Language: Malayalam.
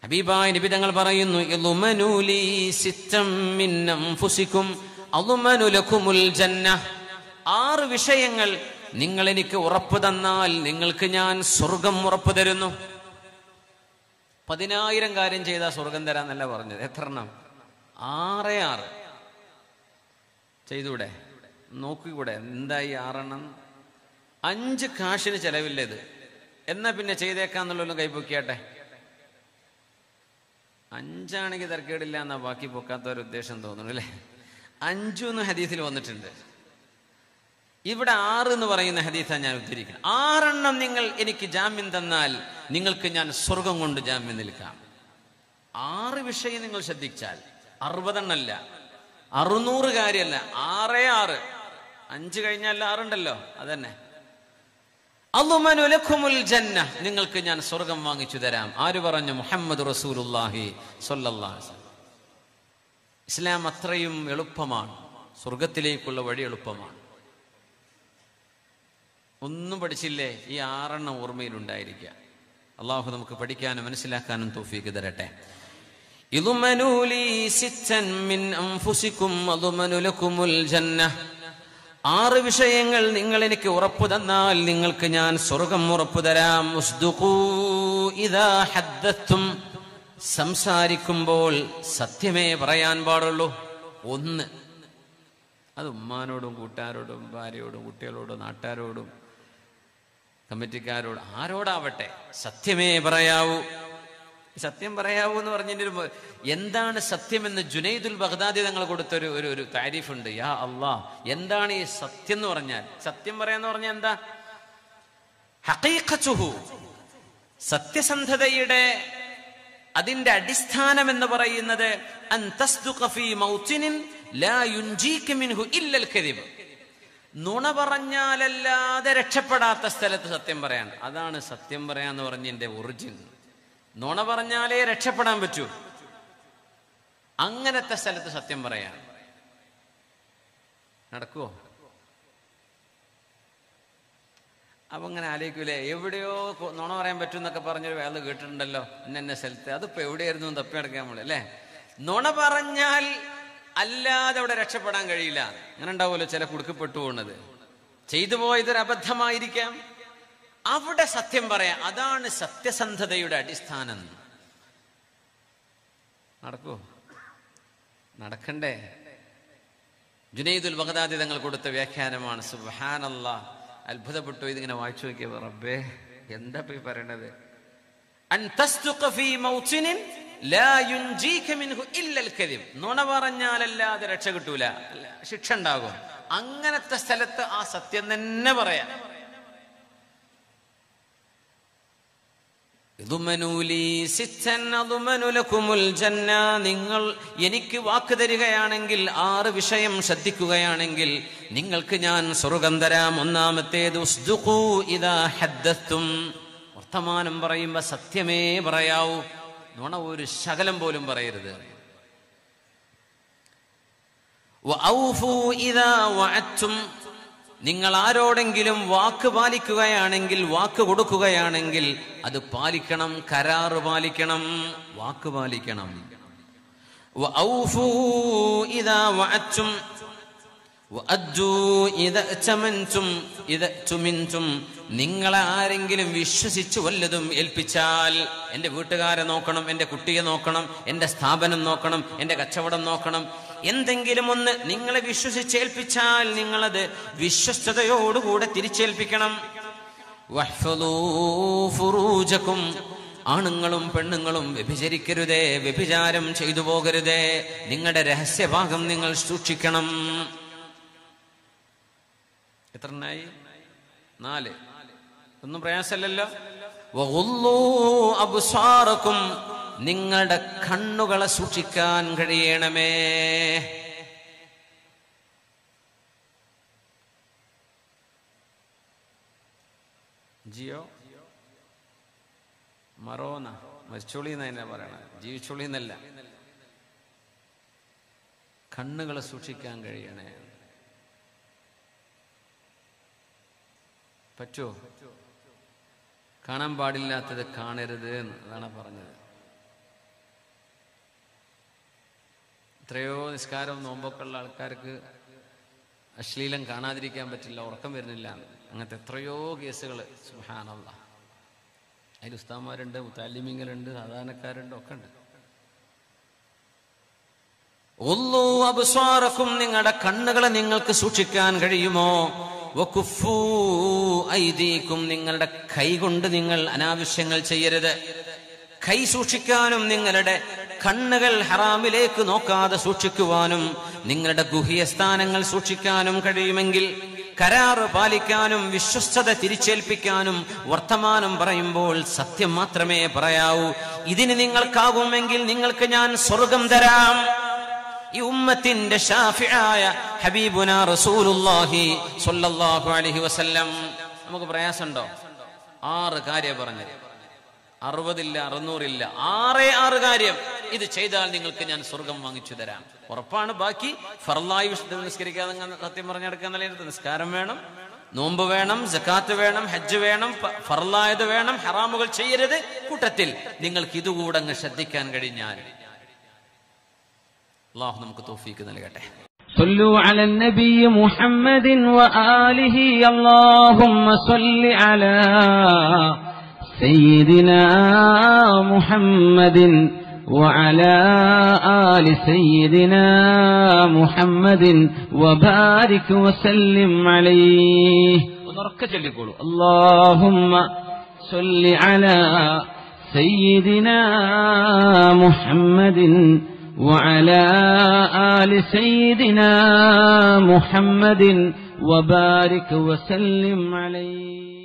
ഹബീബായ നബി തങ്ങൾ പറയുന്നു, യളുമനൂലി സിത്തം മിൻ അൻഫുസികും അളുമനു ലകുമുൽ ജന്ന. 6 വിഷയങ്ങൾ നിങ്ങൾ എനിക്ക് ഉറപ്പ് തന്നാൽ നിങ്ങൾക്ക് ഞാൻ സ്വർഗം ഉറപ്പ് തരുന്നു. 10,000 കാര്യം ചെയ്താൽ സ്വർഗം തരാന്നല്ല പറഞ്ഞത്. എത്ര എണ്ണം? 6 ചെയ്തൂടെ? നോക്കിക്കൂടെ? എന്തായി 6 എണ്ണം? 5 കാശിന് ചെലവില്ല ഇത്. എന്നാ പിന്നെ ചെയ്തേക്കാന്നുള്ളൊന്നും കൈപ്പൊക്കിയാട്ടെ. 5 ആണെങ്കിൽ തരക്കേടില്ല എന്നാ ബാക്കി പൊക്കാത്തവരുദ്ദേശം തോന്നുന്നു അല്ലേ? 5 എന്ന് ഹദീസിൽ വന്നിട്ടുണ്ട്. ഇവിടെ 6 എന്ന് പറയുന്ന ഹദീസാണ് ഞാൻ ഉദ്ധരിക്കുന്നത്. 6 എണ്ണം നിങ്ങൾ എനിക്ക് ജാമ്യം തന്നാൽ നിങ്ങൾക്ക് ഞാൻ സ്വർഗം കൊണ്ട് ജാമ്യം നിൽക്കാം. 6 വിഷയം നിങ്ങൾ ശ്രദ്ധിച്ചാൽ 60 എണ്ണല്ല, 600 കാര്യമല്ല, 6 5 കഴിഞ്ഞാൽ 6 ഉണ്ടല്ലോ, അതന്നെ. അളുമനു ലകുമുൽ ജന്ന, നിങ്ങൾക്ക് ഞാൻ സ്വർഗം വാങ്ങിച്ചു തരാം. ആര് പറഞ്ഞു? മുഹമ്മദ് റസൂലുള്ളാഹി സ്വല്ലല്ലാഹു അലൈഹി വസല്ലം. ഇസ്ലാം അത്രയും എളുപ്പമാണ്, സ്വർഗത്തിലേക്കുള്ള വഴി എളുപ്പമാണ്. ഒന്നും പഠിച്ചില്ലേ? ഈ 6 എണ്ണം ഓർമ്മയിലുണ്ടായിരിക്കുക. അള്ളാഹു നമുക്ക് പഠിക്കാനും മനസ്സിലാക്കാനും തൗഫീഖ് തരട്ടെ. യളുമനൂലി സിത്തൻ മിൻ അൻഫുസികും അളുമനു ലകുമുൽ ജന്ന. 6 വിഷയങ്ങൾ നിങ്ങൾ എനിക്ക് ഉറപ്പു തന്നാൽ നിങ്ങൾക്ക് ഞാൻ സ്വർഗം ഉറപ്പു തരാം. ഉസ്ദുഖൂ ഇദാ ഹദ്ദത്തും, സംസാരിക്കുമ്പോൾ സത്യമേ പറയാൻ പാടുള്ളൂ. 1, അത് ഉമ്മാനോടും കൂട്ടുകാരോടും ഭാര്യയോടും കുട്ടികളോടും നാട്ടുകാരോടും കമ്മിറ്റിക്കാരോട് ആരോടാവട്ടെ സത്യമേ പറയാവൂ. സത്യം പറയാവൂ എന്ന് പറഞ്ഞതിൻ്റെ എന്താണ് സത്യമെന്ന് ജുനൈദുൽ ബഗ്ദാദി തങ്ങൾ കൊടുത്തൊരു ഒരു താരീഫുണ്ട്. യാ അല്ലാ, എന്താണ് ഈ സത്യം എന്ന് പറഞ്ഞാൽ? സത്യം പറയാന്ന് പറഞ്ഞാൽ എന്താ? ഹഖീഖത്തുഹു, സത്യസന്ധതയുടെ അതിന്റെ അടിസ്ഥാനം എന്ന് പറയുന്നത് അൻ തസ്ദുഖ ഫീ മൗതിനിൻ ലാ യുൻജീക മിൻഹു ഇല്ലൽ കദിബ്. നുണ പറഞ്ഞാലല്ലാതെ രക്ഷപ്പെടാത്ത സ്ഥലത്ത് സത്യം പറയാൻ. അതാണ് സത്യം പറയാന്ന് പറഞ്ഞതിന്റെ ഒറിജിൻ. നുണ പറഞ്ഞാലേ രക്ഷപ്പെടാൻ പറ്റൂ. അങ്ങനത്തെ സ്ഥലത്ത് സത്യം പറയാൻ നടക്കുവോ? അപ്പൊ അങ്ങനെ ആലോചിക്കൂലേ? എവിടെയോ നുണ പറയാൻ പറ്റും എന്നൊക്കെ പറഞ്ഞൊരു വേള കേട്ടിട്ടുണ്ടല്ലോ ഇന്ന സ്ഥലത്ത്. അതിപ്പോ എവിടെയായിരുന്നു തപ്പി നടക്കാൻ നമ്മള് അല്ലേ? നുണ പറഞ്ഞാൽ അല്ലാതെ അവിടെ രക്ഷപ്പെടാൻ കഴിയില്ല. അങ്ങനെ ഉണ്ടാവുമല്ലോ ചില കുടുക്കപ്പെട്ടു പോകുന്നത്. ചെയ്തു പോയതൊരു അബദ്ധമായിരിക്കാം, അവിടെ സത്യം പറയാം. അതാണ് സത്യസന്ധതയുടെ അടിസ്ഥാനം. നടക്കൂ? നടക്കണ്ടേ? ജുനൈദുൽ ബഗ്ദാദി തങ്ങൾ കൊടുത്ത വ്യാഖ്യാനമാണ്. സുബ്ഹാനല്ലാഹ്, അത്ഭുതപ്പെട്ടു. ഇതിങ്ങനെ വായിച്ചു നോക്കിയപ്പോ റബ്ബേ എന്താ പോയി പറയണത്? അൻ തസ്ദുഖ ഫീ മൗതിനിൻ ലാ യുൻജീക മിൻഹു ഇല്ലൽ കദിബ്. നുണ പറഞ്ഞാലല്ലാതെ രക്ഷ കിട്ടൂല, ശിക്ഷ ഉണ്ടാകും. അങ്ങനത്തെ സ്ഥലത്ത് ആ സത്യം തന്നെ പറയാം. നിങ്ങൾ എനിക്ക് വാക്ക് തരികയാണെങ്കിൽ, 6 വിഷയം ശ്രദ്ധിക്കുകയാണെങ്കിൽ നിങ്ങൾക്ക് ഞാൻ സ്വർഗം തരാം. ഒന്നാമത്തേത് ഉസ്ദുഖൂ ഇദാ ഹദ്ദത്തും, വർത്തമാനം പറയുമ്പോ സത്യമേ പറയാവൂ, നുണ ഒരു ശകലം പോലും പറയരുത്. വഔഫൂ ഇദാ വഅദ്തും, നിങ്ങൾ ആരോടെങ്കിലും വാക്ക് പാലിക്കുകയാണെങ്കിൽ, വാക്ക് കൊടുക്കുകയാണെങ്കിൽ അത് പാലിക്കണം, കരാറ് പാലിക്കണം, വാക്ക് പാലിക്കണം. വഔഫൂ ഇദാ വഅദ്തും വഅദ്ദൂ ഇദാ തമൻതും ഇദാ തുമിൻതും, നിങ്ങളെ ആരെങ്കിലും വിശ്വസിച്ച് വല്ലതും ഏൽപ്പിച്ചാൽ, എൻ്റെ വീട്ടുകാരെ നോക്കണം, എൻ്റെ കുട്ടിയെ നോക്കണം, എൻ്റെ സ്ഥാപനം നോക്കണം, എൻ്റെ കച്ചവടം നോക്കണം, എന്തെങ്കിലും ഒന്ന് നിങ്ങളെ വിശ്വസിച്ചേൽപ്പിച്ചാൽ നിങ്ങളത് വിശ്വസ്തയോടുകൂടെ തിരിച്ചേൽപ്പിക്കണം. വഹ്ഫദൂ ഫുറൂജകും, ആണുങ്ങളും പെണ്ണുങ്ങളും വ്യഭിചരിക്കരുതേ, വ്യഭിചാരം ചെയ്തു പോകരുതേ, നിങ്ങളുടെ രഹസ്യഭാഗം നിങ്ങൾ സൂക്ഷിക്കണം. എത്രണ്ണായി? 4. ഒന്നും പ്രയാസമല്ലല്ലോ. വഗുല്ലൂ അബ്സാറകും, നിങ്ങളുടെ കണ്ണുകളെ സൂക്ഷിക്കാൻ കഴിയണമേ. ജിയോ മറോന, മരിച്ചോളി എന്ന് തന്നെ പറയണ, ജീവിച്ചോളി എന്നല്ല. കണ്ണുകളെ സൂക്ഷിക്കാൻ കഴിയണേ. പറ്റുമോ? കാണാൻ പാടില്ലാത്തത് കാണരുത് എന്നാണ് പറഞ്ഞത്. എത്രയോ നിസ്കാരവും നോമ്പൊക്കെ ഉള്ള ആൾക്കാർക്ക് അശ്ലീലം കാണാതിരിക്കാൻ പറ്റില്ല, ഉറക്കം വരുന്നില്ല, അങ്ങനത്തെ എത്രയോ കേസുകൾ. സുബ്ഹാനല്ലാഹ്. അതിൽ ഉസ്താദ്മാരുണ്ട്, മുതഅല്ലിമീങ്ങളുണ്ട്, സാധാരണക്കാരുണ്ട്, ഒക്കെ ഉണ്ട്. ഉള്ളൂ അബ്സ്വാറക്കും, നിങ്ങളുടെ കണ്ണുകളെ നിങ്ങൾക്ക് സൂക്ഷിക്കാൻ കഴിയുമോ? വകുഫൂ ഐദീകും, നിങ്ങളുടെ കൈ കൊണ്ട് നിങ്ങൾ അനാവശ്യങ്ങൾ ചെയ്യരുത്. കൈ സൂക്ഷിക്കാനും നിങ്ങളുടെ കണ്ണുകൾ ഹറാമിലേക്ക് നോക്കാതെ സൂക്ഷിക്കുവാനും നിങ്ങളുടെ ഗുഹ്യ സ്ഥാനങ്ങൾ സൂക്ഷിക്കാനും കഴിയുമെങ്കിൽ, കരാറ് പാലിക്കാനും വിശ്വസ്തത തിരിച്ചേൽപ്പിക്കാനും വർത്തമാനം പറയുമ്പോൾ സത്യം മാത്രമേ പറയാവൂ, ഇതിന് നിങ്ങൾക്കാകുമെങ്കിൽ നിങ്ങൾക്ക് ഞാൻ സ്വർഗം തരാം. ഈ ഉമ്മത്തിന്റെ ഷാഫിആയ ഹബീബുനാ റസൂലുള്ളാഹി സ്വല്ലല്ലാഹു അലൈഹി വസല്ലം. നമുക്ക് പ്രയാസമുണ്ടോ? 6 കാര്യം പറഞ്ഞത്, 60 ഇല്ല 600 ഇല്ല, 6 കാര്യം. ഇത് ചെയ്താൽ നിങ്ങൾക്ക് ഞാൻ സ്വർഗം വാങ്ങിച്ചു തരാം. ഉറപ്പാണ്. ബാക്കി ഫർളായി വിശുദ്ധ നിസ്കരിക്കാതെ സത്യം പറഞ്ഞെടുക്കാൻ നിലയിലെടുത്ത് നിസ്കാരം വേണം, നോമ്പ് വേണം, സക്കാത്ത് വേണം, ഹജ്ജ് വേണം, ഫർളായത് വേണം, ഹറാമുകൾ ചെയ്യരുത്. കൂട്ടത്തിൽ നിങ്ങൾക്ക് ഇതുകൂടെ അങ്ങ് ശ്രദ്ധിക്കാൻ കഴിഞ്ഞാൽ അല്ലാഹു നമുക്ക് തൗഫീഖ് നൽകട്ടെ. صلوا على النبي محمد وآله اللهم صل على سيدنا محمد وعلى آل سيدنا محمد وبارك وسلم عليه. اللهم صل على سيدنا محمد وعلى آل سيدنا محمد وبارك وسلم عليه.